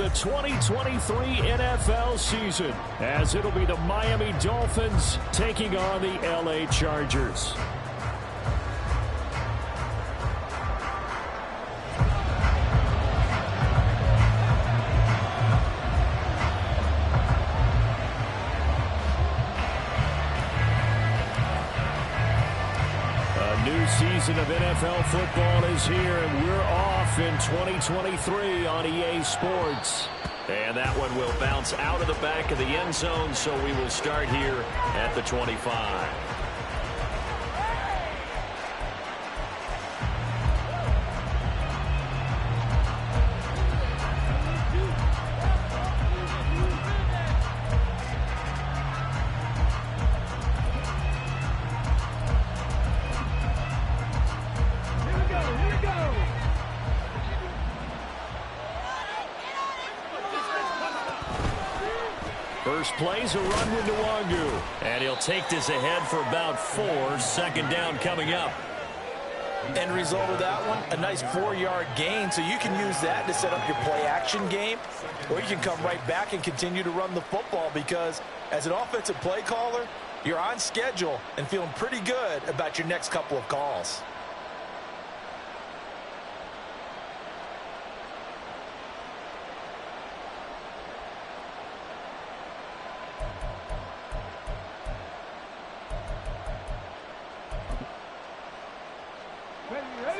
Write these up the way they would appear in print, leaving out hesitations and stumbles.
the 2023 NFL season, as it'll be the Miami Dolphins taking on the LA Chargers. Season of NFL football is here, and we're off in 2023 on EA Sports. And that one will bounce out of the back of the end zone, so we will start here at the 25. First play's a run with Nwangu. And he'll take this ahead for about 4. Second down coming up. End result of that one, a nice 4-yard gain. So you can use that to set up your play-action game. Or you can come right back and continue to run the football, because as an offensive play caller, you're on schedule and feeling pretty good about your next couple of calls.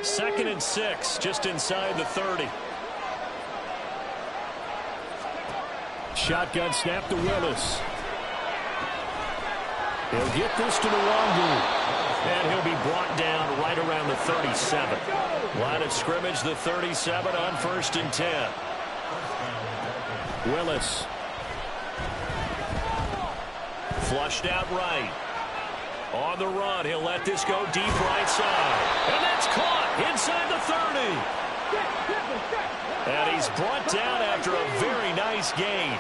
Second and 6, just inside the 30. Shotgun snap to Willis. He'll get this to Nwangu. And he'll be brought down right around the 37. Line of scrimmage, the 37 on 1st and 10. Willis. Flushed out right. On the run, he'll let this go deep right side. And that's caught inside the 30. And he's brought down after a very nice gain.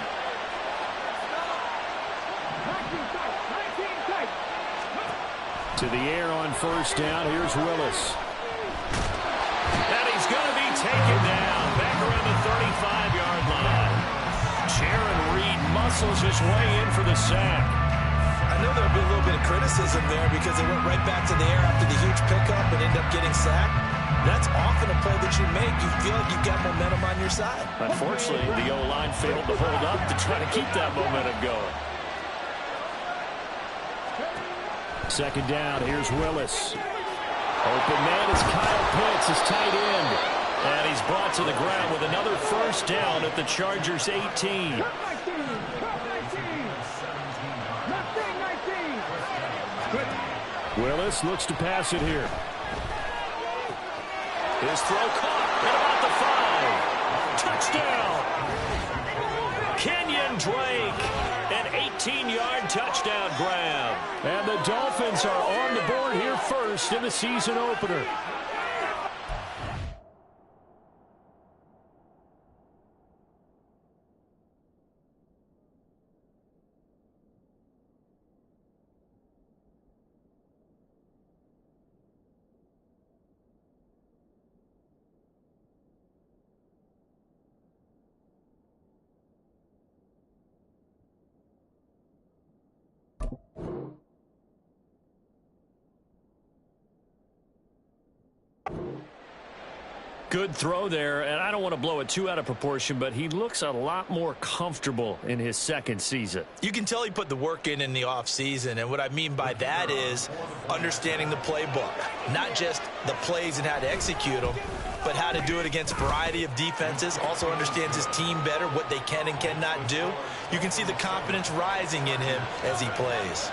To the air on 1st down, here's Willis. And he's going to be taken down back around the 35-yard line. Jaron Reed muscles his way in for the sack. I know there'll be a little bit of criticism there because they went right back to the air after the huge pickup and end up getting sacked. That's often a play that you make. You feel like you've got momentum on your side. Unfortunately, the O-line failed to hold up to try to keep that momentum going. Second down, here's Willis. Open man is Kyle Pitts, his tight end. And he's brought to the ground with another 1st down at the Chargers' 18. Willis looks to pass it here. His throw caught at about the 5. Touchdown! Kenyon Drake, an 18-yard touchdown grab. And the Dolphins are on the board here first in the season opener. Good throw there, and I don't want to blow it too out of proportion, but he looks a lot more comfortable in his second season. You can tell he put the work in the offseason, and what I mean by that is understanding the playbook. Not just the plays and how to execute them, but how to do it against a variety of defenses. Also understands his team better, what they can and cannot do. You can see the confidence rising in him as he plays.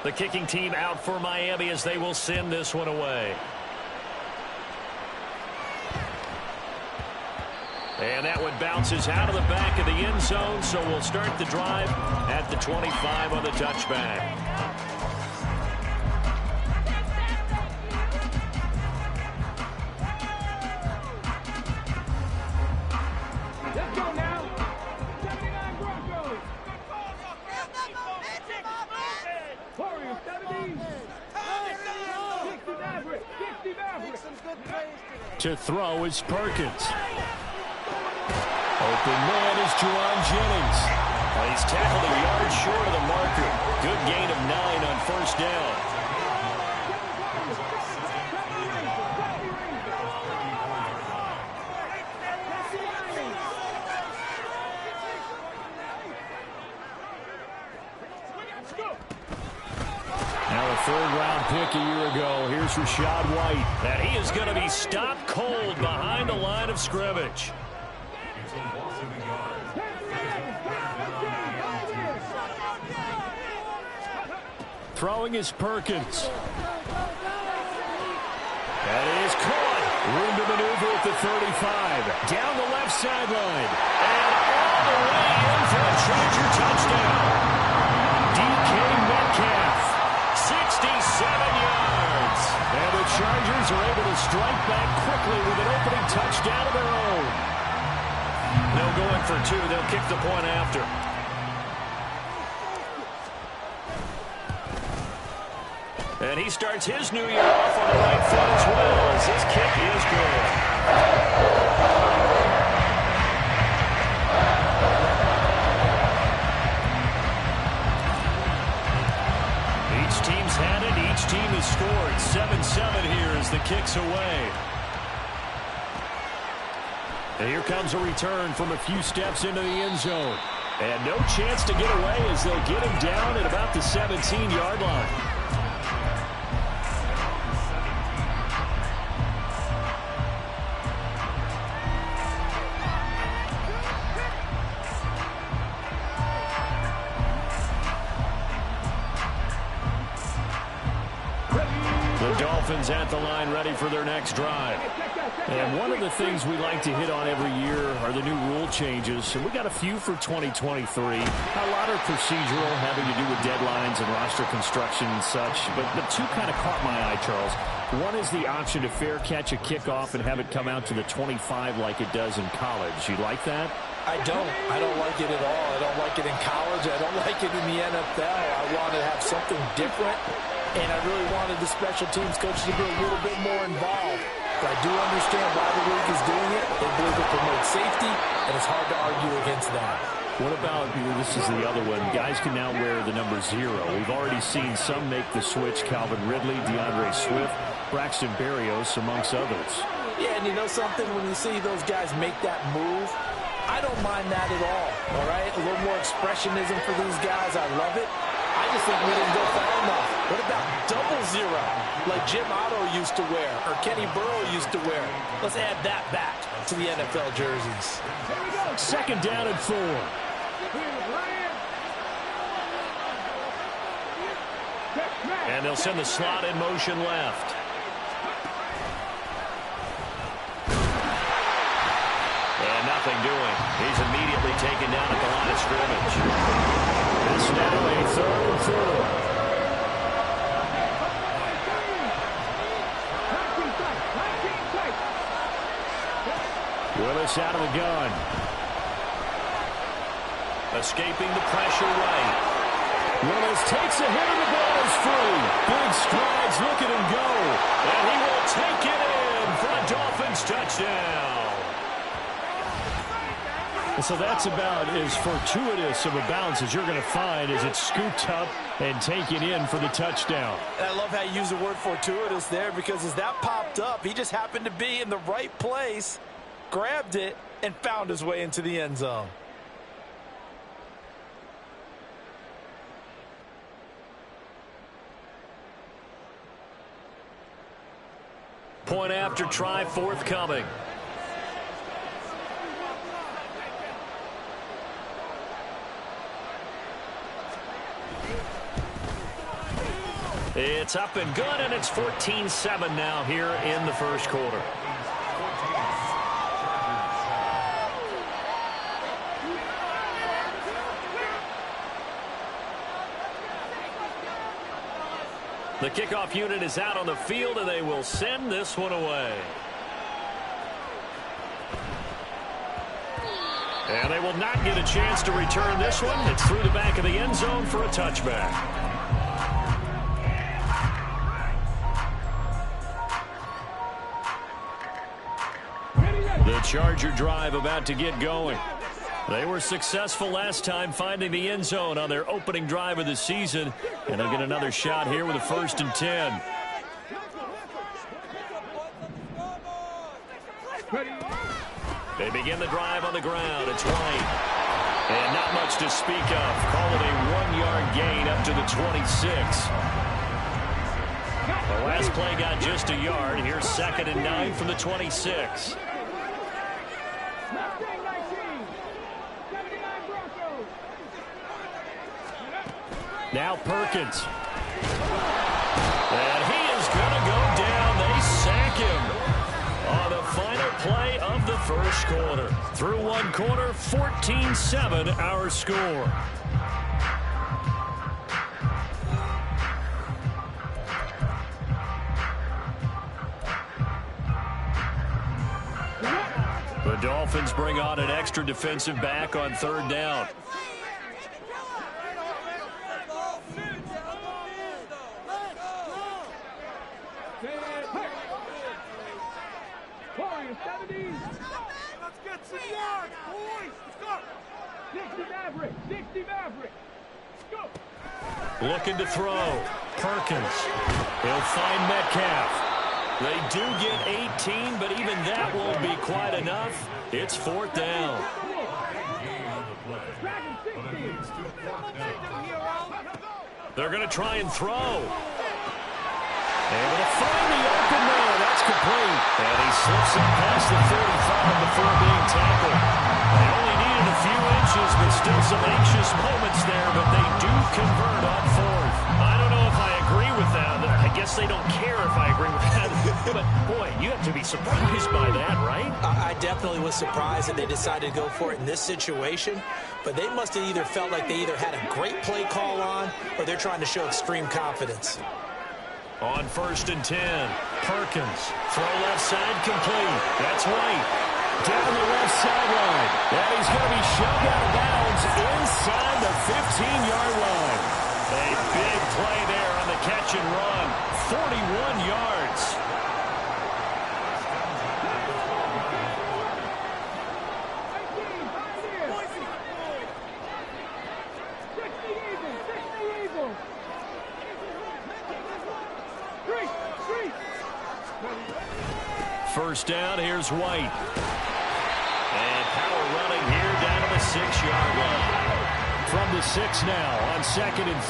The kicking team out for Miami as they will send this one away. And that one bounces out of the back of the end zone, so we'll start the drive at the 25 on the touchback. To throw is Perkins. Open man is Juwan Jennings. Well, he's tackled a yard short of the marker. Good gain of 9 on first down. Now a third-round pick a year ago. Here's Rachaad White. And he is going to be stopped cold behind the line of scrimmage. Throwing is Perkins. That is caught. Room to maneuver at the 35. Down the left sideline. And all the way in for a Charger touchdown. DK Metcalf. 67 yards. And the Chargers are able to strike back quickly with an opening touchdown of their own. They'll go in for 2. They'll kick the point after. And he starts his new year off on the right foot as well, as his kick is good. Each team's had it. Each team has scored. 7-7 here as the kick's away. And here comes a return from a few steps into the end zone. And no chance to get away as they'll get him down at about the 17-yard line. At the line, ready for their next drive. And one of the things we like to hit on every year are the new rule changes. And we got a few for 2023. A lot are procedural, having to do with deadlines and roster construction and such. But the two kind of caught my eye, Charles. One is the option to fair catch a kickoff and have it come out to the 25 like it does in college. You like that? I don't like it at all. I don't like it in college. I don't like it in the NFL. I want to have something different. And I really wanted the special teams coaches to be a little bit more involved. But I do understand why the league is doing it. They believe it promotes safety, and it's hard to argue against that. What about, this is the other one, guys can now wear the number 0. We've already seen some make the switch. Calvin Ridley, DeAndre Swift, Braxton Berrios, amongst others. Yeah, and you know something? When you see those guys make that move, I don't mind that at all right? A little more expressionism for these guys. I love it. I just think we didn't go far enough. What about 00, like Jim Otto used to wear or Kenny Burrow used to wear? Let's add that back to the NFL jerseys. Second down and 4. And they'll send the slot in motion left. And nothing doing. He's immediately taken down at the line of scrimmage. It's now a 3rd and 4. Willis out of the gun. Escaping the pressure right. Willis takes a hit and the ball is free. Big strides, look at him go. And he will take it in for a Dolphins touchdown. So that's about as fortuitous of a bounce as you're going to find as it's scooped up and taken in for the touchdown. And I love how you use the word fortuitous there, because as that popped up, he just happened to be in the right place, grabbed it, and found his way into the end zone. Point after try forthcoming. It's up and good, and it's 14-7 now here in the first quarter. The kickoff unit is out on the field, and they will send this one away. And they will not get a chance to return this one. It's through the back of the end zone for a touchback. Charger drive about to get going. They were successful last time finding the end zone on their opening drive of the season, and they'll get another shot here with a 1st and 10. They begin the drive on the ground. It's White. And not much to speak of. Call it a 1-yard gain up to the 26. The last play got just a yard. Here's 2nd and 9 from the 26. Now Perkins. And he is going to go down. They sack him on the final play of the first quarter. Through one quarter, 14-7 our score. The Dolphins bring on an extra defensive back on 3rd down. Let's get some yards, boys. Let's go. 60 Maverick. 60 Maverick. Let's go. Looking to throw. Perkins. He'll find Metcalf. They do get 18, but even that won't be quite enough. It's 4th down. They're going to try and throw. Able to find the open man. That's complete. And he slips up past the 35 before being tackled. They only needed a few inches, but still some anxious moments there, but they do convert on 4th. I don't know if I agree with that. I guess they don't care if I agree with that. But, boy, you have to be surprised by that, right? I definitely was surprised that they decided to go for it in this situation. But they must have either felt like they either had a great play call on or they're trying to show extreme confidence. On 1st and 10, Perkins. Throw left side complete. That's White. Down the left sideline. And he's going to be shoved out of bounds inside the 15-yard line. A big play there on the catch and run. 41 yards. First down, here's White. And power running here down to the 6-yard line. From the 6 now on 2nd and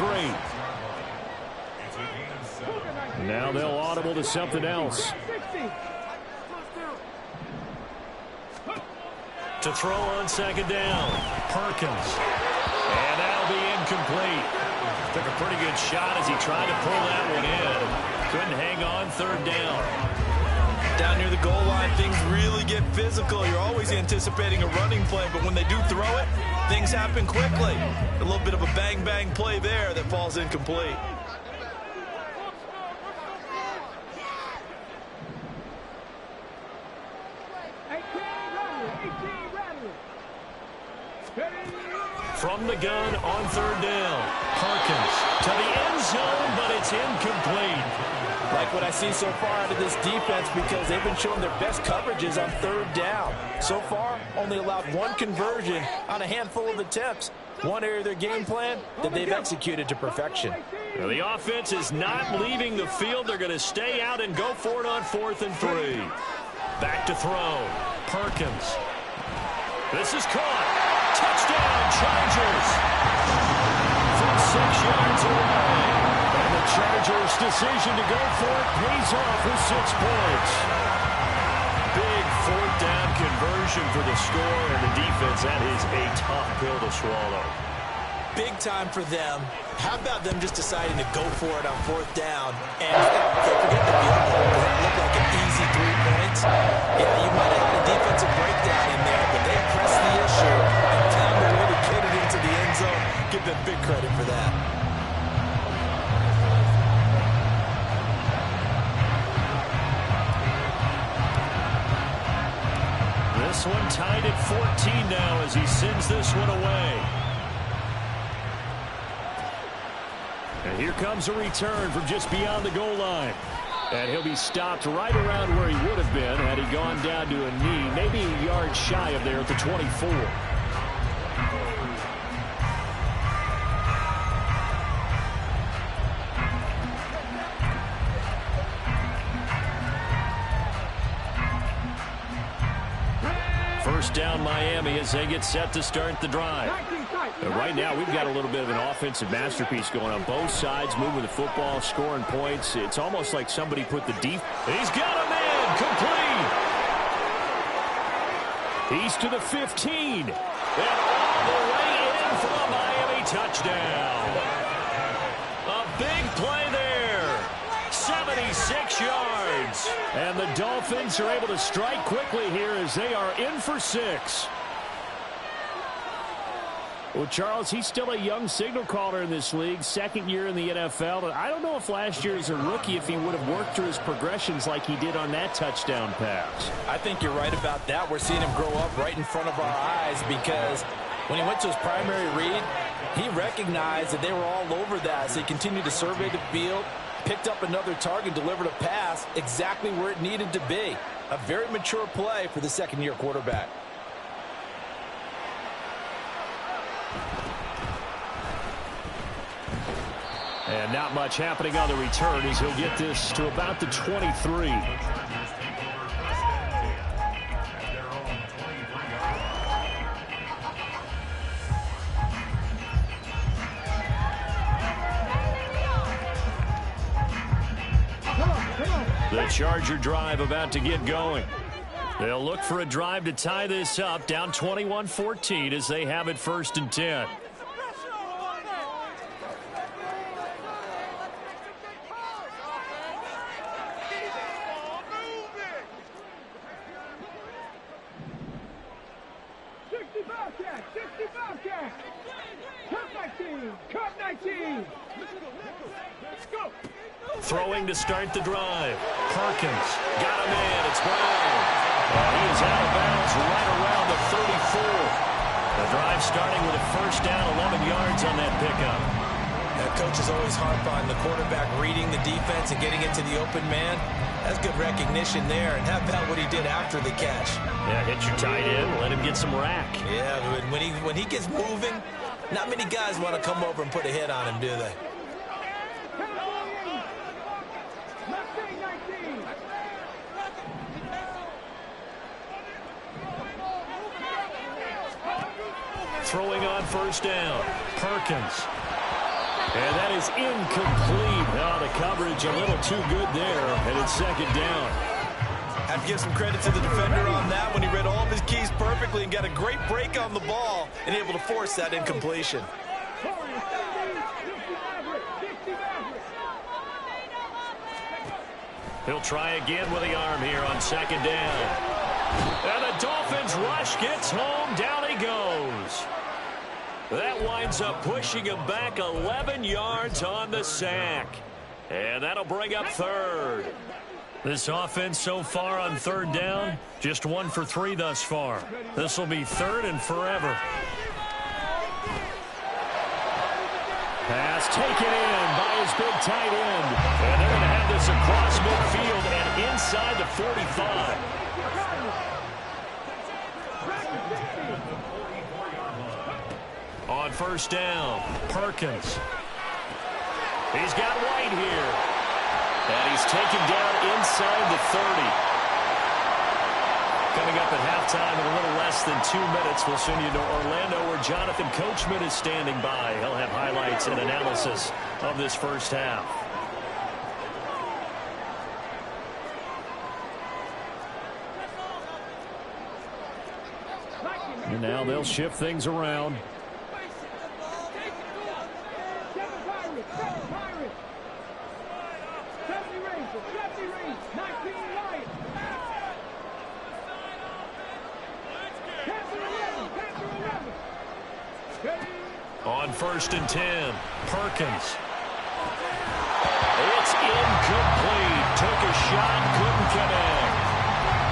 3. Now they'll audible to something else. To throw on 2nd down, Perkins. And that'll be incomplete. Took a pretty good shot as he tried to pull that one in. Couldn't hang on 3rd down. Down near the goal line, things really get physical. You're always anticipating a running play, but when they do throw it, things happen quickly. A little bit of a bang-bang play there that falls incomplete. From the gun on 3rd down, Perkins to the end zone, but it's incomplete. Like what I see so far out of this defense because they've been showing their best coverages on 3rd down. So far, only allowed 1 conversion on a handful of attempts. One area of their game plan that they've executed to perfection. Well, the offense is not leaving the field. They're going to stay out and go for it on 4th and 3. Back to throw. Perkins. This is caught. Touchdown, Chargers. From 6 yards away. And the Chargers' decision to go for it pays off with 6 points. Big 4th down conversion for the score, and the defense, that is a tough pill to swallow. Big time for them. How about them just deciding to go for it on 4th down? And forget the field goal, because it looked like an easy 3 points. Yeah, you might have had a defensive breakdown in there, but they pressed the issue and found a way to get it into the end zone. Give them big credit for that. This one tied at 14 now as he sends this one away. And here comes a return from just beyond the goal line. And he'll be stopped right around where he would have been had he gone down to a knee, maybe a yard shy of there at the 24. First down Miami as they get set to start the drive. But right now we've got a little bit of an offensive masterpiece going on both sides, moving the football, scoring points. It's almost like somebody put the deep. He's got a man complete. He's to the 15. And all the way in for a Miami touchdown. A big play there. 76 yards. And the Dolphins are able to strike quickly here as they are in for 6. Well, Charles, he's still a young signal caller in this league, second year in the NFL. But I don't know if last year as a rookie, if he would have worked through his progressions like he did on that touchdown pass. I think you're right about that. We're seeing him grow up right in front of our eyes because when he went to his primary read, he recognized that they were all over that. So he continued to survey the field, picked up another target, delivered a pass exactly where it needed to be. A very mature play for the second-year quarterback. And not much happening on the return as he'll get this to about the 23. The Charger drive about to get going. They'll look for a drive to tie this up, down 21-14 as they have it 1st and 10. Throwing to start the drive. Perkins got a man. It's Brown. He is out of bounds right around the 34. The drive starting with a first down, 11 yards on that pickup. That coach is always harp on the quarterback reading the defense and getting into the open man. That's good recognition there. And how about what he did after the catch? Yeah, hit your tight end, let him get some rack. Yeah, when he gets moving, not many guys want to come over and put a hit on him, do they? Throwing on first down. Perkins. And that is incomplete. Oh, the coverage a little too good there. And it's second down. I have to give some credit to the defender on that when he read all of his keys perfectly and got a great break on the ball and able to force that incompletion. He'll try again with the arm here on second down. And the Dolphins rush gets home. Down he goes. That winds up pushing him back 11 yards on the sack. And that'll bring up third. This offense so far on third down, just 1 for 3 thus far. This will be third and forever. Pass taken in by his big tight end. And they're going to have this across midfield and inside the 45. On first down, Perkins. He's got White here. And he's taken down inside the 30. Coming up at halftime in a little less than 2 minutes, we'll send you to Orlando where Jonathan Coachman is standing by. He'll have highlights and analysis of this first half. And now they'll shift things around. On first and 10, Perkins. It's incomplete. Took a shot, couldn't connect.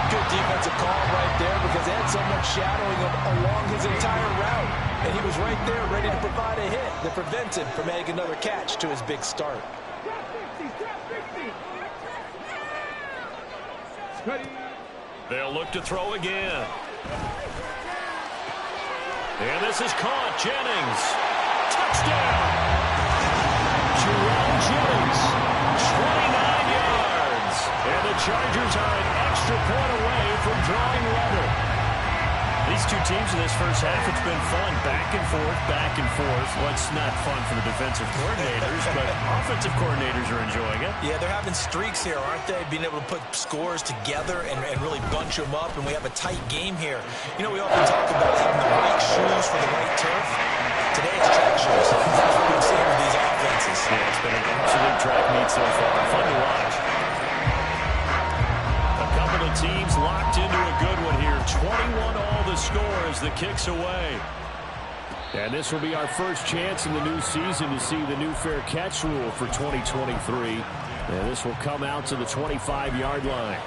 Good defensive call right there because they had someone shadowing him along his entire route. And he was right there ready to provide a hit that prevents him from making another catch to his big start. They'll look to throw again. And this is caught. Jennings. Touchdown. Jerome Jennings. 29 yards. And the Chargers are an extra point away from drawing level. These two teams in this first half, it's been fun. Back and forth, back and forth. Well, it's not fun for the defensive coordinators, but offensive coordinators are enjoying it. Yeah, they're having streaks here, aren't they? Being able to put scores together and really bunch them up, and we have a tight game here. You know, we often talk about having the right shoes for the right turf. Today it's track shoes. That's what we've seen with these offenses. Yeah, it's been an absolute track meet so far. Fun to watch. A couple of teams locked into a good one here. 21 all the score as the kick's away. And this will be our first chance in the new season to see the new fair catch rule for 2023. And this will come out to the 25-yard line.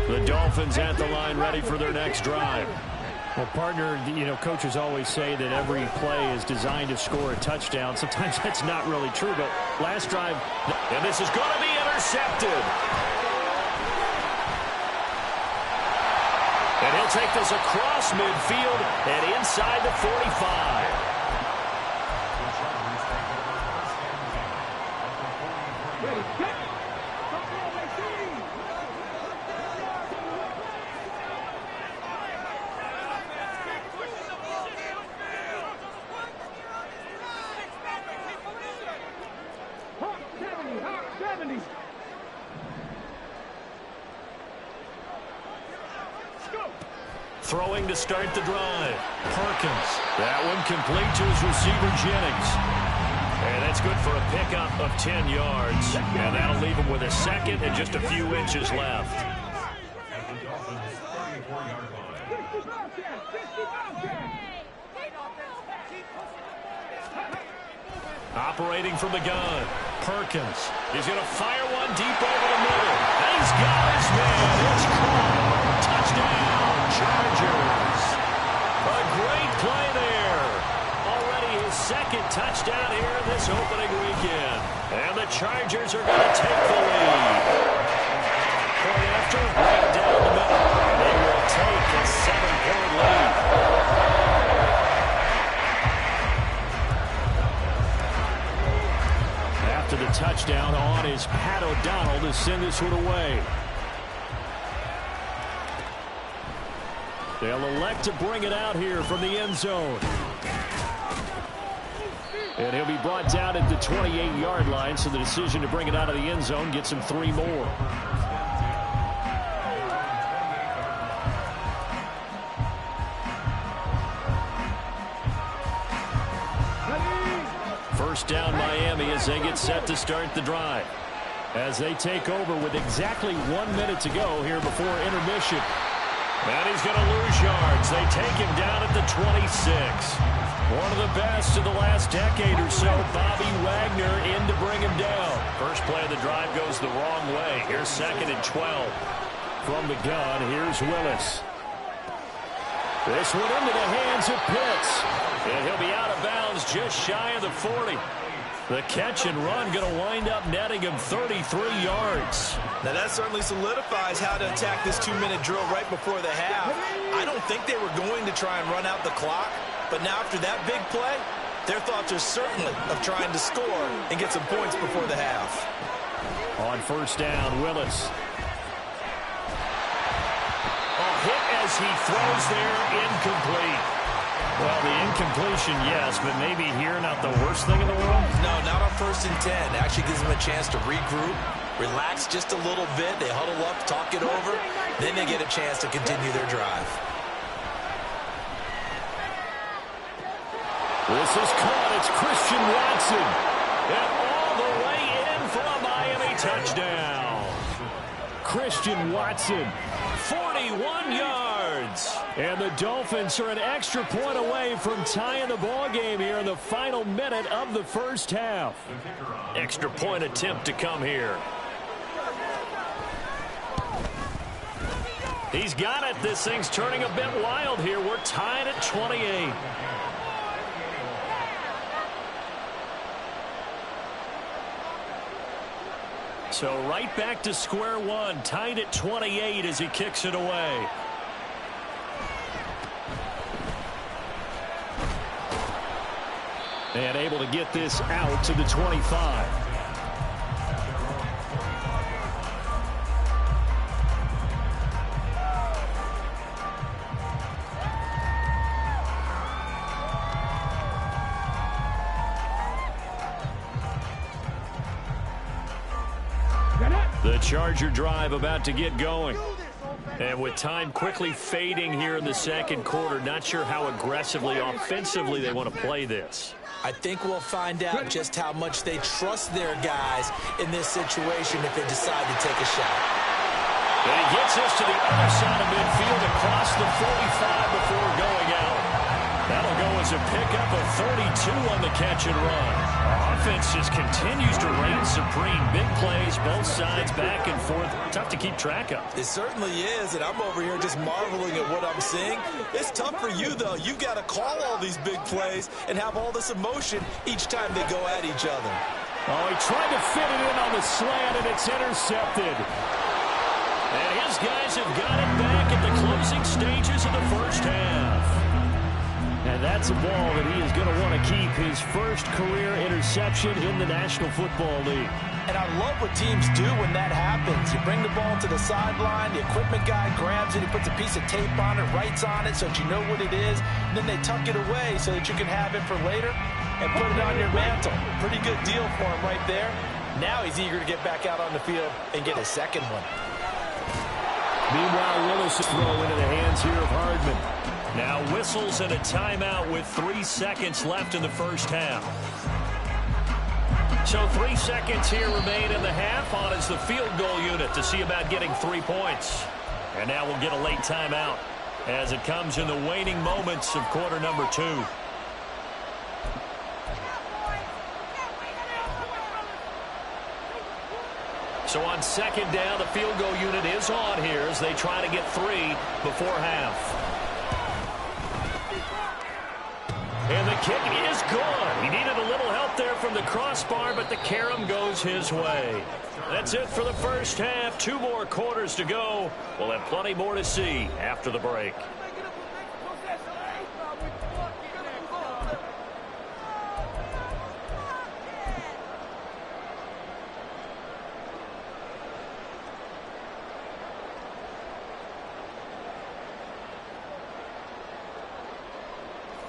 The Dolphins at the line ready for their next drive. Well, partner, you know, coaches always say that every play is designed to score a touchdown. Sometimes that's not really true, but last drive, and this is going to be intercepted. And he'll take this across midfield and inside the 45. Throwing to start the drive. Perkins. That one complete to his receiver, Jennings. And that's good for a pickup of 10 yards. And that'll leave him with a second and just a few inches left. Operating from the gun. Perkins. He's going to fire one deep over the middle. And he's got his man. It's caught. Touchdown, Chargers. A great play there. Already his second touchdown here in this opening weekend. And the Chargers are going to take the lead. Point after, right down the middle. And they will take a 7-point lead. After the touchdown on is Pat O'Donnell to send this one away. They'll elect to bring it out here from the end zone. And he'll be brought down at the 28-yard line, so the decision to bring it out of the end zone gets him 3 more. First down Miami as they get set to start the drive. As they take over with exactly 1 minute to go here before intermission. And he's going to lose yards. They take him down at the 26. One of the best of the last decade or so. Bobby Wagner in to bring him down. First play of the drive goes the wrong way. Here's 2nd and 12. From the gun, here's Willis. This one into the hands of Pitts. And he'll be out of bounds just shy of the 40. The catch and run going to wind up netting him 33 yards. Now that certainly solidifies how to attack this 2-minute drill right before the half. I don't think they were going to try and run out the clock, but now after that big play, their thoughts are certainly of trying to score and get some points before the half. On first down, Willis. A hit as he throws there, incomplete. Well, the incompletion, yes, but maybe here not the worst thing in the world? No, not on 1st and 10. It actually gives them a chance to regroup, relax just a little bit. They huddle up, talk it over. Then they get a chance to continue their drive. This is caught. It's Christian Watson. And all the way in for a Miami touchdown. Christian Watson, 41 yards. And the Dolphins are an extra point away from tying the ball game here in the final minute of the first half. Extra point attempt to come here. He's got it. This thing's turning a bit wild here. We're tied at 28. So right back to square one, tied at 28 as he kicks it away. And able to get this out to the 25. The Charger drive about to get going. And with time quickly fading here in the second quarter, not sure how aggressively, offensively they want to play this. I think we'll find out just how much they trust their guys in this situation if they decide to take a shot. And he gets us to the other side of midfield across the 45 before going out. That'll go as a pickup of 32 on the catch and run. Our offense just continues to reign supreme. Big plays, both sides, back and forth. Tough to keep track of. It certainly is, and I'm over here just marveling at what I'm seeing. It's tough for you, though. You've got to call all these big plays and have all this emotion each time they go at each other. Oh, he tried to fit it in on the slant, and it's intercepted. And his guys have got it back at the closing stages of the first half. And that's a ball that he is going to want to keep, his first career interception in the National Football League. And I love what teams do when that happens. You bring the ball to the sideline, the equipment guy grabs it, he puts a piece of tape on it, writes on it so that you know what it is, and then they tuck it away so that you can have it for later and put it on your mantle. Pretty good deal for him right there. Now he's eager to get back out on the field and get his second one. Meanwhile, Willis throw into the hands here of Hardman. Now whistles and a timeout with 3 seconds left in the first half. So 3 seconds here remain in the half. On is the field goal unit to see about getting 3 points. And now we'll get a late timeout as it comes in the waning moments of quarter number 2. So on second down, the field goal unit is on here as they try to get 3 before half. And the kick is good. He needed a little help there from the crossbar, but the carom goes his way. That's it for the first half. 2 more quarters to go. We'll have plenty more to see after the break.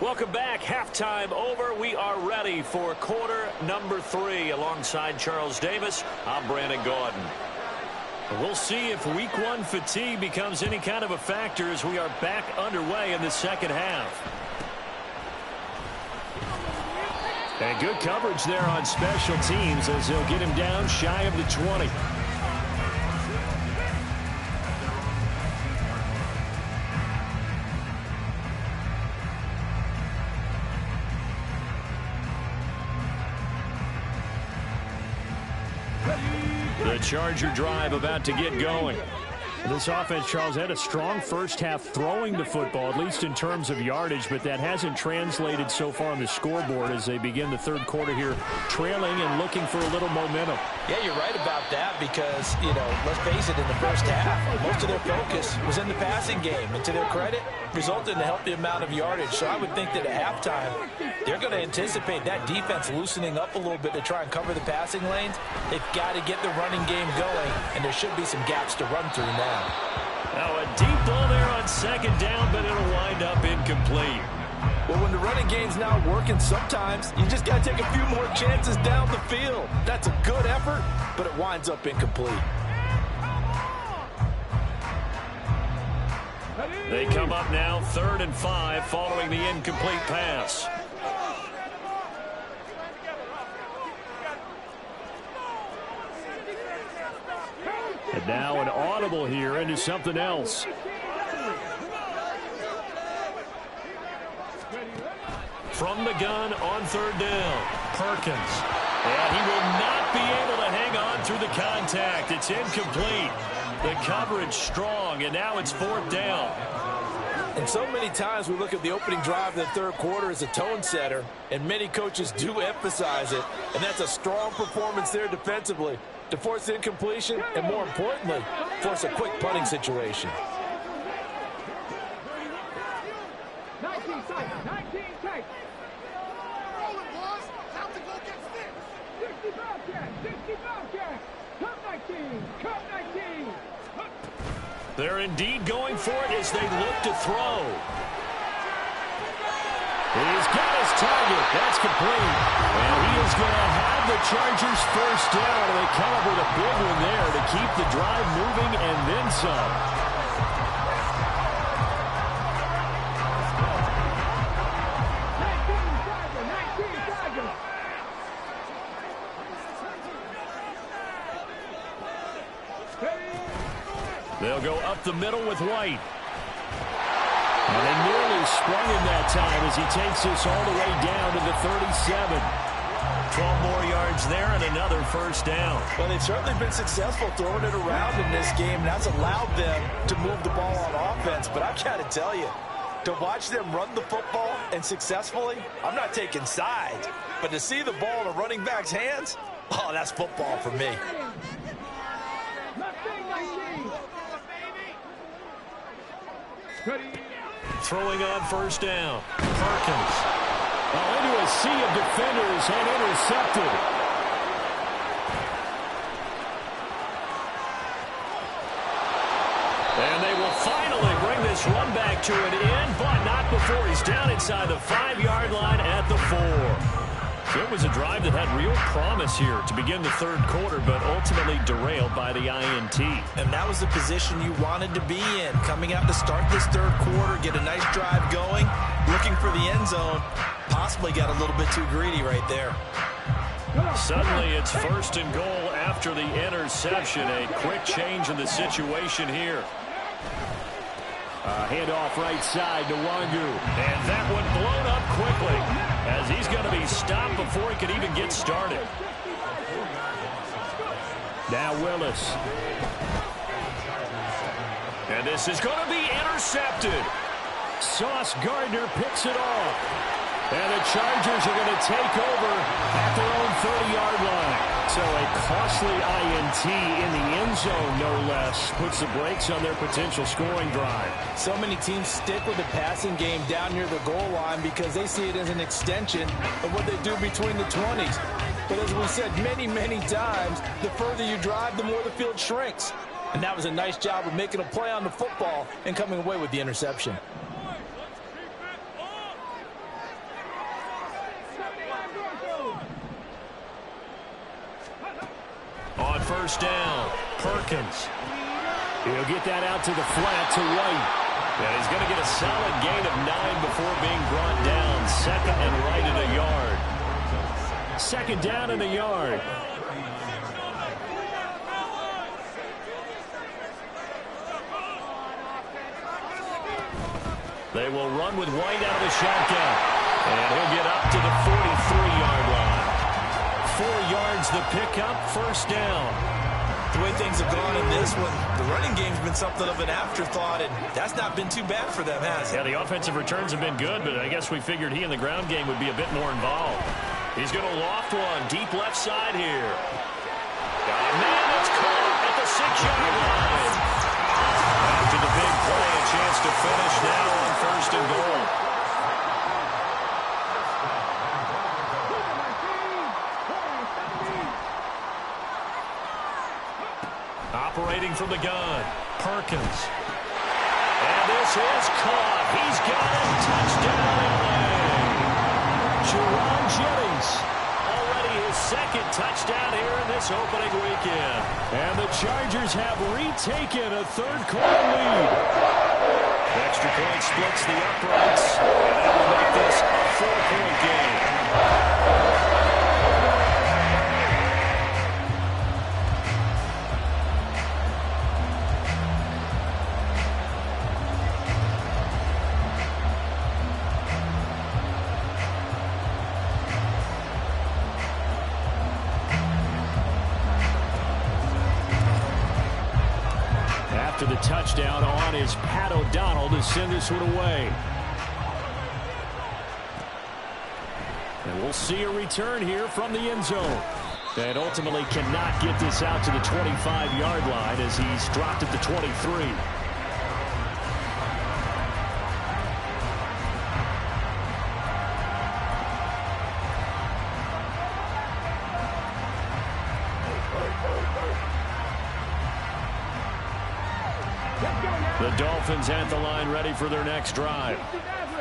Welcome back. Halftime over. We are ready for quarter number 3. Alongside Charles Davis, I'm Brandon Gaudin. We'll see if week 1 fatigue becomes any kind of a factor as we are back underway in the second half. And good coverage there on special teams as they'll get him down shy of the 20. The Charger drive about to get going. This offense, Charles, had a strong first half throwing the football, at least in terms of yardage, but that hasn't translated so far on the scoreboard as they begin the third quarter here, trailing and looking for a little momentum. Yeah, you're right about that because, you know, let's face it, in the first half, most of their focus was in the passing game. And to their credit, resulted in a healthy amount of yardage. So I would think that at halftime, they're going to anticipate that defense loosening up a little bit to try and cover the passing lanes. They've got to get the running game going, and there should be some gaps to run through now. Now a deep ball there on second down, but it'll wind up incomplete. Well, when the running game's not working, sometimes you just got to take a few more chances down the field. That's a good effort, but it winds up incomplete. They come up now 3rd and 5 following the incomplete pass. And now an audible here into something else. From the gun on 3rd down, Perkins. And he will not be able to hang on through the contact. It's incomplete. The coverage strong, and now it's 4th down. And so many times we look at the opening drive of the third quarter as a tone setter, and many coaches do emphasize it, and that's a strong performance there defensively to force incompletion and, more importantly, force a quick punting situation. 19 tight, 19 tight. Rolling, boys. Time to go get fit. 60 Bobcat, 60 Bobcat. Cut 19, cut 19. They're indeed going for it as they look to throw. He's got his target. That's complete. And he is going to have the Chargers first down. And they come up with a big one there to keep the drive moving and then some. They'll go up the middle with White. And they nearly sprung him that time as he takes this all the way down to the 37. 12 more yards there and another first down. Well, they've certainly been successful throwing it around in this game, and that's allowed them to move the ball on offense. But I've got to tell you, to watch them run the football and successfully, I'm not taking sides. But to see the ball in a running back's hands, oh, that's football for me. Throwing on first down. Perkins. Into a sea of defenders and intercepted. And they will finally bring this run back to an end, but not before he's down inside the 5-yard line at the 4. It was a drive that had real promise here to begin the third quarter, but ultimately derailed by the INT. And that was the position you wanted to be in. Coming out to start this third quarter, get a nice drive going, looking for the end zone. Possibly got a little bit too greedy right there. Suddenly it's 1st and goal after the interception. A quick change in the situation here. Handoff right side to Wangu. And that one blown up quickly as he's going to be stopped before he could even get started. Now Willis. And this is going to be intercepted. Sauce Gardner picks it off. And the Chargers are going to take over at their own 30-yard line. So a costly INT in the end zone, no less, puts the brakes on their potential scoring drive. So many teams stick with the passing game down near the goal line because they see it as an extension of what they do between the 20s. But as we said many, many times, the further you drive, the more the field shrinks. And that was a nice job of making a play on the football and coming away with the interception. On first down, Perkins. He'll get that out to the flat to White. And he's going to get a solid gain of 9 before being brought down. 2nd and right at a yard. 2nd down and a yard. They will run with White out of the shotgun. And he'll get up to the 43-yard line. 4 yards the pickup, first down. The way things have gone in this one, the running game's been something of an afterthought, and that's not been too bad for them, has it? Yeah, the offensive returns have been good, but I guess we figured he in the ground game would be a bit more involved. He's going to loft one, deep left side here. Got a man that's caught at the 6-yard line. After the big play, a chance to finish now on 1st and goal. Operating from the gun, Perkins. And this is caught. He's got it. Touchdown, LA. Jerron Jennings. Already his 2nd touchdown here in this opening weekend. And the Chargers have retaken a third quarter lead. Extra point splits the uprights. And that will make this a 4-point game. after the touchdown on is Pat O'Donnell to send this one away. And we'll see a return here from the end zone. And ultimately cannot get this out to the 25-yard line as he's dropped at the 23. The Dolphins at the line ready for their next drive.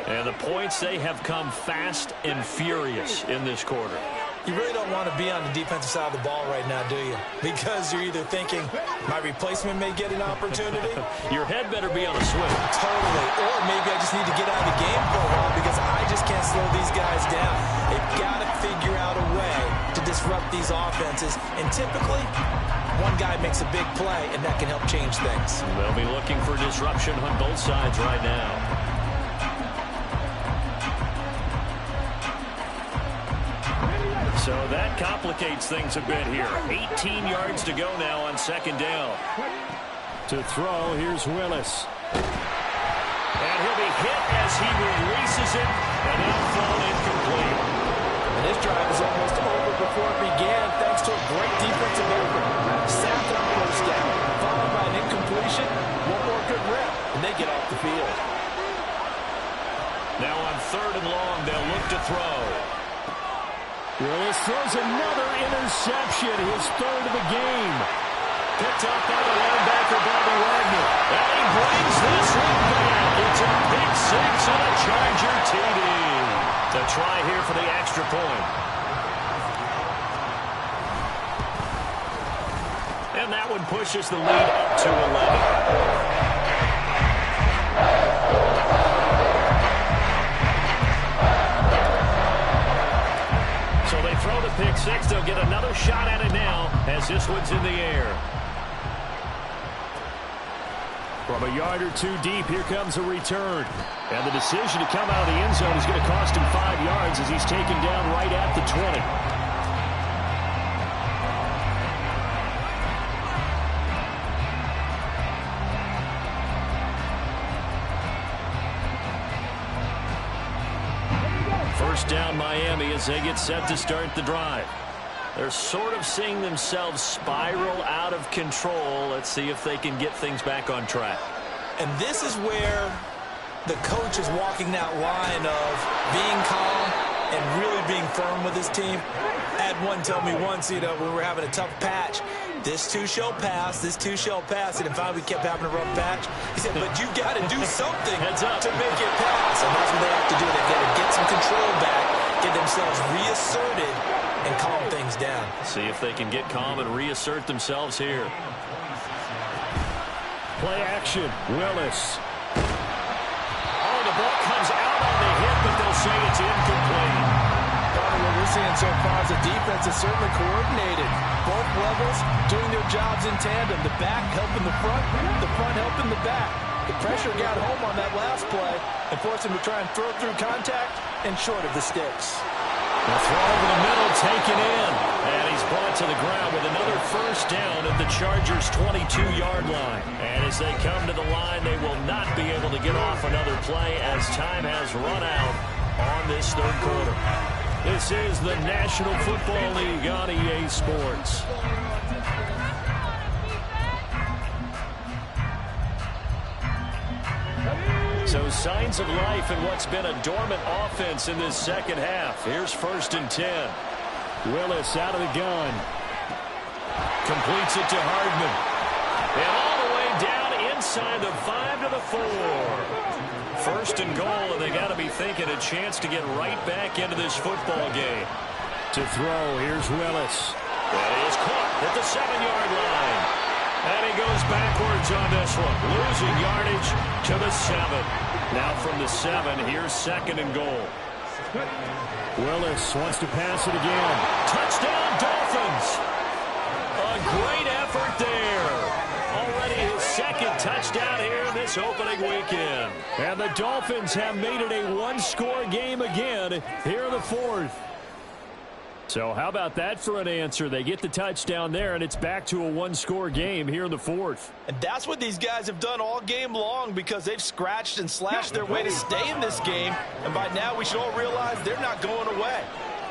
And the points, they have come fast and furious in this quarter. You really don't want to be on the defensive side of the ball right now, do you? Because you're either thinking, my replacement may get an opportunity. Your head better be on a swivel. Totally. Or maybe I just need to get out of the game for a while because I just can't slow these guys down. They've got to figure out a way to disrupt these offenses. And typically, one guy makes a big play, and that can help change things. They'll be looking for disruption on both sides right now. So that complicates things a bit here. 18 yards to go now on second down. To throw, here's Willis. And he'll be hit as he releases it, and it'll fall incomplete. And this drive is almost over before it began thanks to a great defensive effort. Sacked on first down, followed by an incompletion. One more good rep, and they get off the field. Now on third and long, they'll look to throw. Willis throws another interception, his third of the game. Picked up by the linebacker, Bobby Wagner. And he brings this one back. It's a pick six on a Charger TD. To try here for the extra point. And that one pushes the lead up to 11. Throw the pick six. They'll get another shot at it now as this one's in the air. From a yard or two deep, here comes a return. And the decision to come out of the end zone is going to cost him 5 yards as he's taken down right at the 20. First down Miami as they get set to start the drive. They're sort of seeing themselves spiral out of control. Let's see if they can get things back on track. And this is where the coach is walking that line of being calm and really being firm with his team. I had one tell me once, when we were having a tough patch, this too shall pass, this too shall pass. And finally we kept having a rough patch. He said, but you got to do something to make it pass. And that's what they have to do. They've got to get some control back, get themselves reasserted, and calm things down. See if they can get calm and reassert themselves here. Play action, Willis. Oh, the ball comes out on the hit, but they'll say it's incomplete. What we're seeing so far is the defense is certainly coordinated. Both levels doing their jobs in tandem. The back helping the front helping the back. The pressure got home on that last play and forced him to try and throw through contact and short of the sticks. The throw over the middle taken in. And he's brought to the ground with another first down at the Chargers' 22-yard line. And as they come to the line, they will not be able to get off another play as time has run out on this third quarter. This is the National Football League on EA Sports. So signs of life in what's been a dormant offense in this second half. Here's 1st and 10. Willis out of the gun. Completes it to Hardman. And all the way down inside the 5 to the 4. 1st and goal, and they got to be thinking a chance to get right back into this football game. To throw, here's Willis. And he is caught at the 7-yard line. And he goes backwards on this one, losing yardage to the 7. Now from the 7, here's 2nd and goal. Willis wants to pass it again. Touchdown, Dolphins! A great effort there. Already his 2nd touchdown here this opening weekend. And the Dolphins have made it a one-score game again here in the 4th. So how about that for an answer? They get the touchdown there, and it's back to a one-score game here in the fourth. And that's what these guys have done all game long because they've scratched and slashed their way to stay in this game. And by now, we should all realize they're not going away.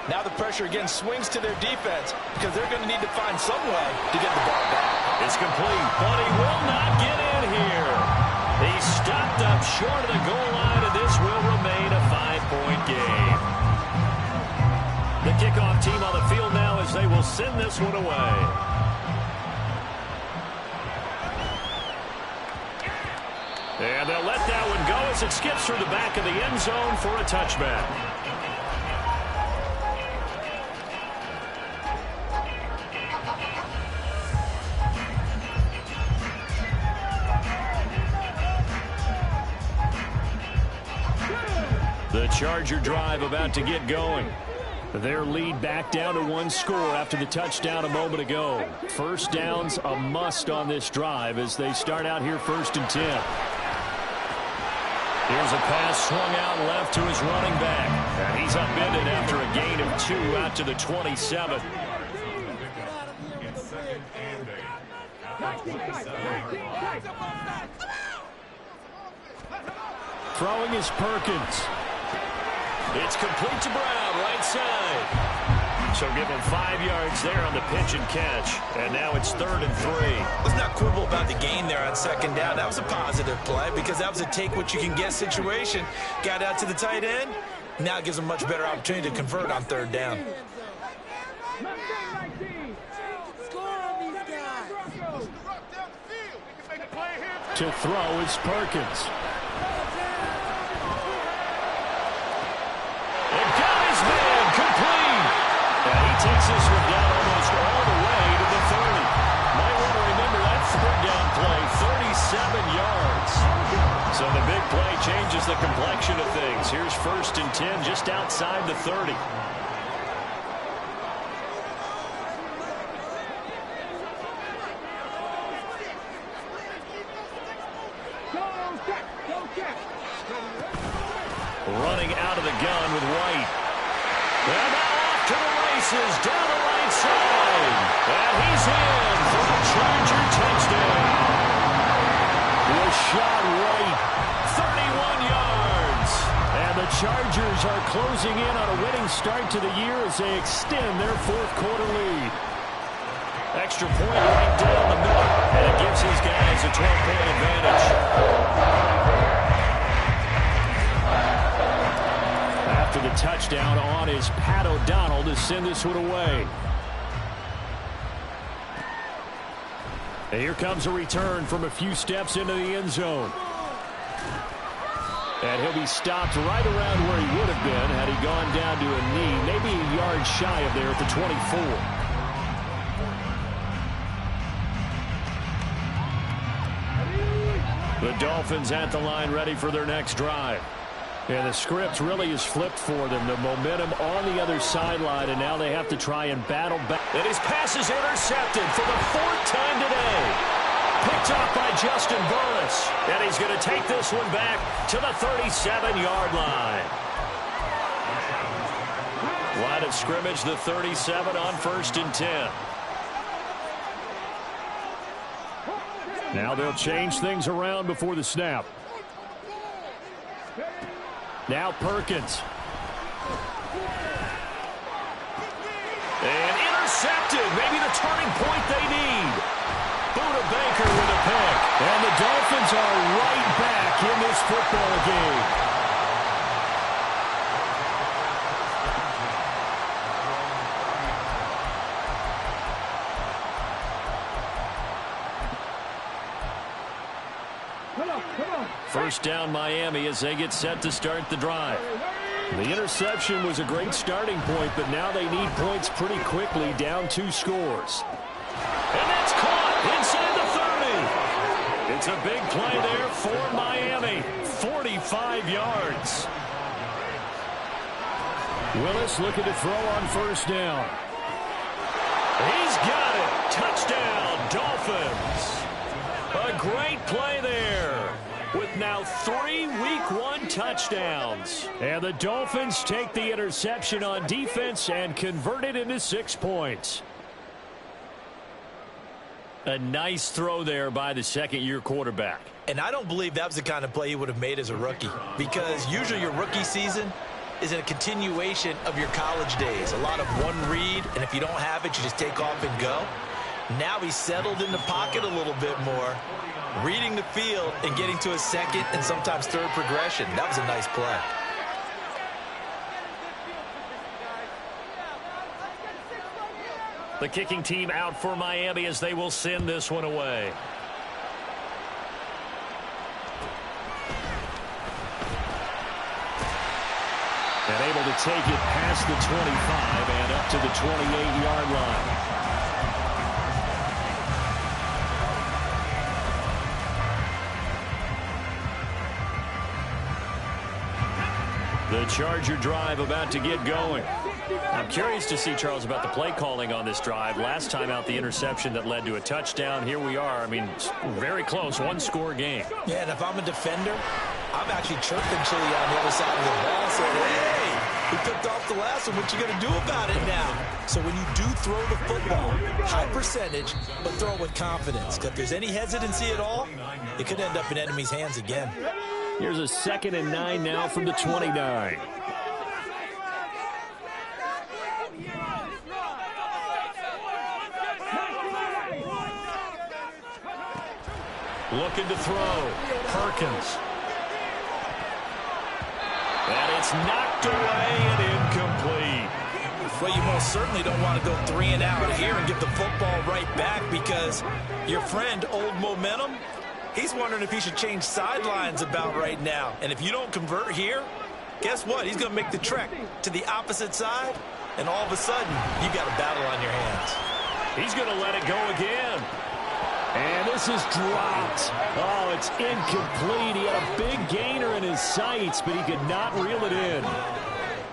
Now the pressure again swings to their defense because they're going to need to find some way to get the ball back. It's complete, but he will not get in here. He stopped up short of the goal line, and this will remain a 5-point game. The kickoff team on the field now as they will send this one away. And they'll let that one go as it skips through the back of the end zone for a touchback. The Charger drive about to get going. Their lead back down to one score after the touchdown a moment ago. First down's a must on this drive as they start out here 1st and 10. Here's a pass swung out left to his running back. And he's upended after a gain of 2 out to the 27. Throwing is Perkins. It's complete to Brown, right side. So give him 5 yards there on the pitch and catch. And now it's 3rd and 3. Let's not quibble about the gain there on 2nd down. That was a positive play because that was a take-what-you-can-get situation. Got out to the tight end. Now it gives them a much better opportunity to convert on 3rd down. To throw is Perkins. Takes this one down almost all the way to the 30. Might want to remember that 3rd down play, 37 yards. So the big play changes the complexion of things. Here's 1st and 10 just outside the 30. Running out of the gun with White. And now off to the races down the right side. And he's in for a Charger touchdown. Rashad White, 31 yards. And the Chargers are closing in on a winning start to the year as they extend their 4th quarter lead. Extra point right down the middle. And it gives his guys a 12-point advantage. After the touchdown on is Pat O'Donnell to send this one away. And here comes a return from a few steps into the end zone. And he'll be stopped right around where he would have been had he gone down to a knee, maybe a yard shy of there at the 24. The Dolphins at the line ready for their next drive. And the script really is flipped for them. The momentum on the other sideline, and now they have to try and battle back. And his pass is intercepted for the 4th time today. Picked off by Justin Burris. And he's going to take this one back to the 37-yard line. Line of scrimmage, the 37 on 1st and 10. Now they'll change things around before the snap. Now Perkins. And intercepted. Maybe the turning point they need. Buda Baker with a pick. And the Dolphins are right back in this football game. First down Miami as they get set to start the drive. The interception was a great starting point, but now they need points pretty quickly, down 2 scores. And that's caught inside the 30. It's a big play there for Miami. 45 yards. Willis looking to throw on 1st down. He's got it. Touchdown, Dolphins. A great play there. with now 3 Week 1 touchdowns. And the Dolphins take the interception on defense and convert it into 6 points. A nice throw there by the second-year quarterback. And I don't believe that was the kind of play he would have made as a rookie, because usually your rookie season is a continuation of your college days. A lot of one read, and if you don't have it, you just take off and go. Now he's settled in the pocket a little bit more, reading the field and getting to a second and sometimes third progression. That was a nice play. The kicking team out for Miami as they will send this one away. And able to take it past the 25 and up to the 28-yard line. The Charger drive about to get going. I'm curious to see, Charles, about the play calling on this drive. Last time out, the interception that led to a touchdown. Here we are. I mean, very close, one-score game. Yeah, and if I'm a defender, I'm actually chirping Chili on the other side of the ball, saying, hey, he picked off the last one. What you going to do about it now? So when you do throw the football, high percentage, but throw it with confidence. Because if there's any hesitancy at all, it could end up in enemy's hands again. Here's a 2nd and 9 now from the 29. Looking to throw. Perkins. And it's knocked away and incomplete. Well, you most certainly don't want to go 3 and out here and give the football right back, because your friend, Old Momentum, he's wondering if he should change sidelines about right now. And if you don't convert here, guess what? He's going to make the trek to the opposite side, and all of a sudden, you got a battle on your hands. He's going to let it go again. And this is dropped. Oh, it's incomplete. He had a big gainer in his sights, but he could not reel it in.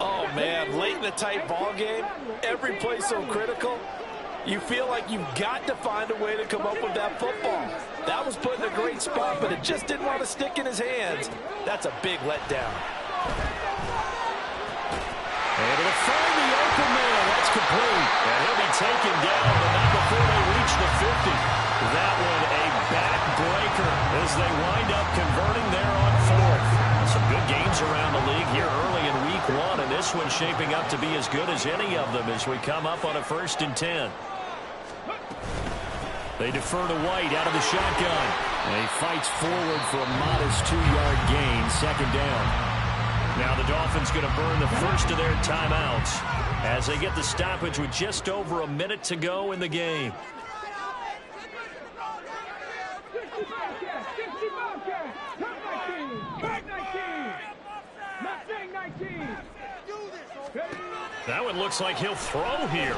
Oh, man, late in a tight ball game, every play so critical. You feel like you've got to find a way to come up with that football. That was put in a great spot, but it just didn't want to stick in his hands. That's a big letdown. Able to find the open man. That's complete. And he'll be taken down, but not before they reach the 50. That one a backbreaker as they wind up converting there on 4th. Some good games around the league here early in Week 1, and this one's shaping up to be as good as any of them as we come up on a 1st and 10. They defer to White out of the shotgun. And he fights forward for a modest 2-yard gain, 2nd down. Now the Dolphins going to burn the first of their timeouts as they get the stoppage with just over a minute to go in the game. That one looks like he'll throw here.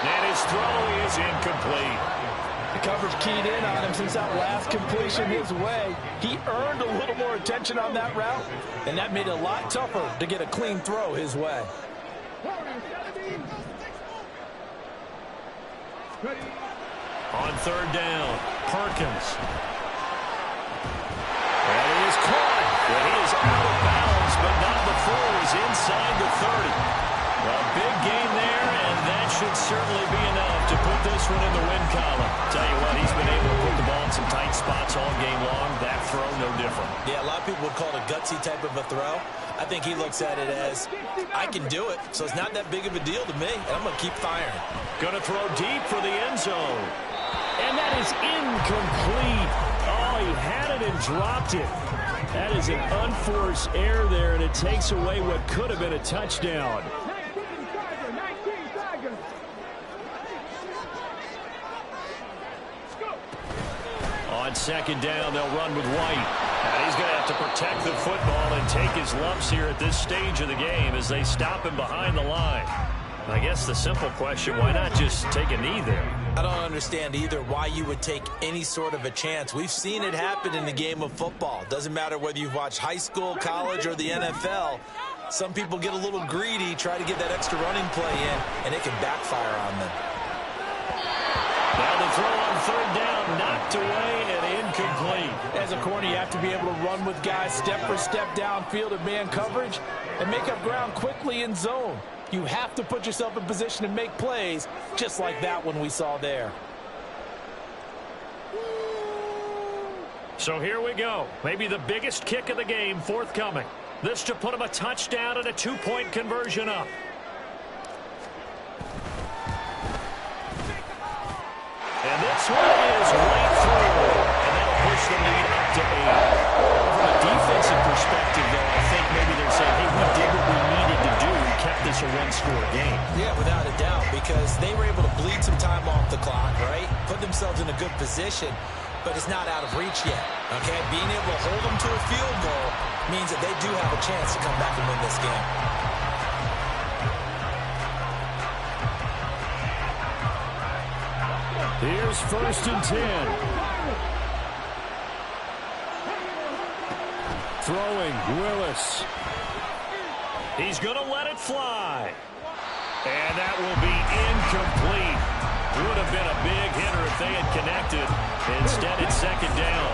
And his throw is incomplete. The coverage keyed in on him since that last completion his way. He earned a little more attention on that route, and that made it a lot tougher to get a clean throw his way. On 3rd down, Perkins. And he is caught. And he is out of bounds, but not before he's inside the 30. A big gain there, and that should certainly be enough to put this one in the win column. Tell you what, he's been able to put the ball in some tight spots all game long. That throw, no different. Yeah, a lot of people would call it a gutsy type of a throw. I think he looks at it as, I can do it, so it's not that big of a deal to me, and I'm going to keep firing. Going to throw deep for the end zone. And that is incomplete. Oh, he had it and dropped it. That is an unforced error there, and it takes away what could have been a touchdown. On 2nd down, they'll run with White. And he's going to have to protect the football and take his lumps here at this stage of the game as they stop him behind the line. I guess the simple question, why not just take a knee there? I don't understand either why you would take any sort of a chance. We've seen it happen in the game of football. Doesn't matter whether you've watched high school, college, or the NFL. Some people get a little greedy, try to get that extra running play in, and it can backfire on them. Now the throw on third down, knocked away and incomplete. As a corner, you have to be able to run with guys step for step downfield in man coverage and make up ground quickly in zone. You have to put yourself in position to make plays, just like that one we saw there. So here we go. Maybe the biggest kick of the game forthcoming. This to put him a touchdown and a 2-point conversion up. And this one is right through. And that'll push the lead up to 8. From a defensive perspective, though, I think maybe they're saying, hey, we did what we needed to do. We kept this a one-score game. Yeah, without a doubt, because they were able to bleed some time off the clock, right? Put themselves in a good position, but it's not out of reach yet, okay? Being able to hold them to a field goal means that they do have a chance to come back and win this game. Here's 1st and 10. Throwing, Willis. He's going to let it fly. And that will be incomplete. Would have been a big hitter if they had connected. Instead, it's 2nd down.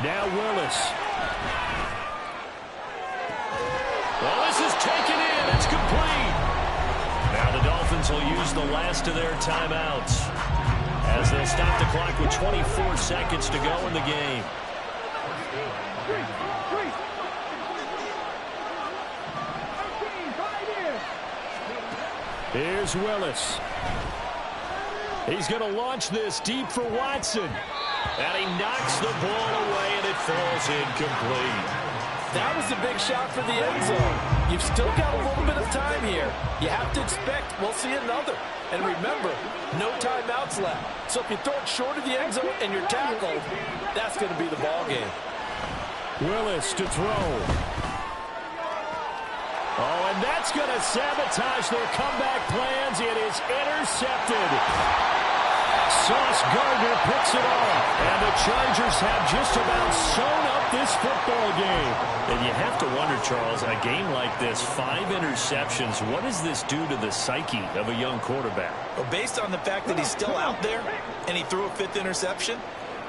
Now Willis. Well, this is taken in. It's complete. Now the Dolphins will use the last of their timeouts as they'll stop the clock with 24 seconds to go in the game. Here's Willis. He's going to launch this deep for Watson. And he knocks the ball away, and it falls incomplete. That was a big shot for the end zone. You've still got a little bit of time here. You have to expect we'll see another. And remember, no timeouts left. So if you throw it short of the end zone and you're tackled, that's going to be the ball game. Willis to throw. Oh, and that's going to sabotage their comeback plans. It is intercepted. Sauce Gardner picks it off. And the Chargers have just about sewn up this football game. And you have to wonder, Charles, a game like this, 5 interceptions, what does this do to the psyche of a young quarterback? Well, based on the fact that he's still out there and he threw a 5th interception,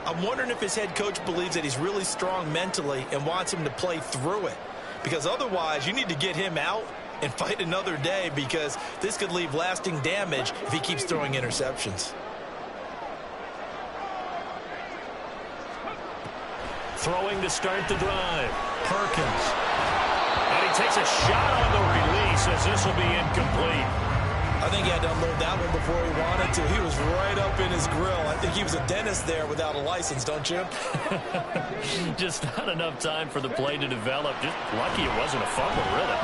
I'm wondering if his head coach believes that he's really strong mentally and wants him to play through it. Because otherwise, you need to get him out and fight another day, because this could leave lasting damage if he keeps throwing interceptions. Throwing to start the drive. Perkins. And he takes a shot on the release as this will be incomplete. I think he had to unload that one before he wanted to. He was right up in his grill. I think he was a dentist there without a license, don't you? Just not enough time for the play to develop. Just lucky it wasn't a fumble, really.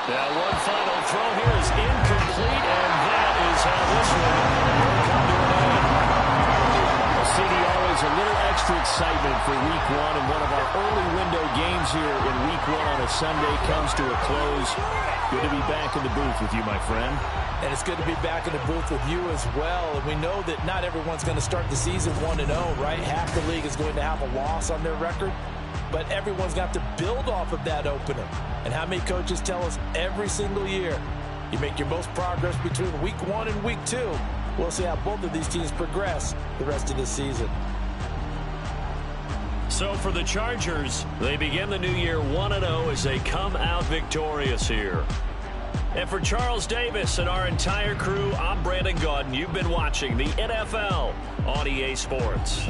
Now one final throw here is incomplete, and that is how this one will come to an end. CD, always a little extra excitement for Week 1, and one of our early window games here in Week 1 on a Sunday comes to a close. Good to be back in the booth with you, my friend. And it's good to be back in the booth with you as well. And we know that not everyone's going to start the season 1-0, right? Half the league is going to have a loss on their record. But everyone's got to build off of that opener. And how many coaches tell us every single year, you make your most progress between Week 1 and Week 2. We'll see how both of these teams progress the rest of this season. So for the Chargers, they begin the new year 1-0 as they come out victorious here. And for Charles Davis and our entire crew, I'm Brandon Gaudin. You've been watching the NFL on EA Sports.